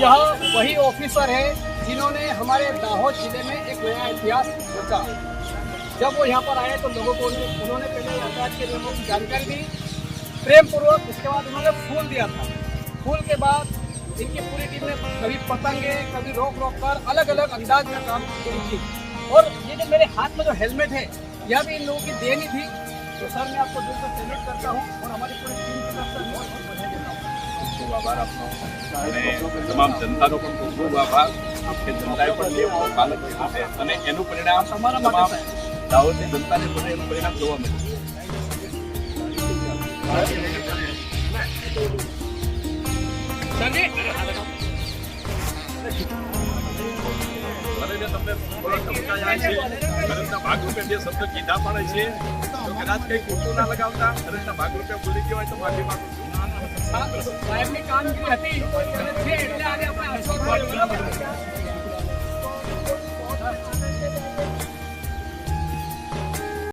यह वही ऑफिसर है जिन्होंने हमारे दाहोद जिले में एक नया इतिहास रचा। जब वो यहाँ पर आए तो लोगों को उन्होंने पहले यातायात के नियमों की जानकारी दी प्रेम पूर्वक। उसके बाद उन्होंने फूल दिया था। फूल के बाद इनकी पूरी टीम ने कभी पतंगे कभी रोक रोक कर अलग अलग अंदाज में काम की। और ये जो मेरे हाथ में जो हेलमेट है यह भी इन लोगों की देनी थी। तो सर मैं आपको दिल से सैल्यूट करता हूँ और हमारी पूरी टीम की तरफ से बहुत बहुत बधाई देता हूँ। ખૂબ આભાર આપનો અને તમામ જનતાનો પણ ખૂબ ખૂબ આભાર કે જનતાએ પણ નિયમોનું પાલન કર્યું છે અને એનું પરિણામ અમારા તમામ માટે સાહેબ દાહોદની જનતાને પણ એનું પરિણામ જોવા મળ્યું. મને તમને થોડો સમજાયા છે ફરજના ભાગરૂપે જે શબ્દ કીધા પડે છે તો કદાચ કંઈ ખોટું ના લગાવતા ફરજના ભાગરૂપે ભૂલી ગયો હોય તો માફી માંગુ છું. સાહેબની કામગીરી હતી અને છે એટલે આને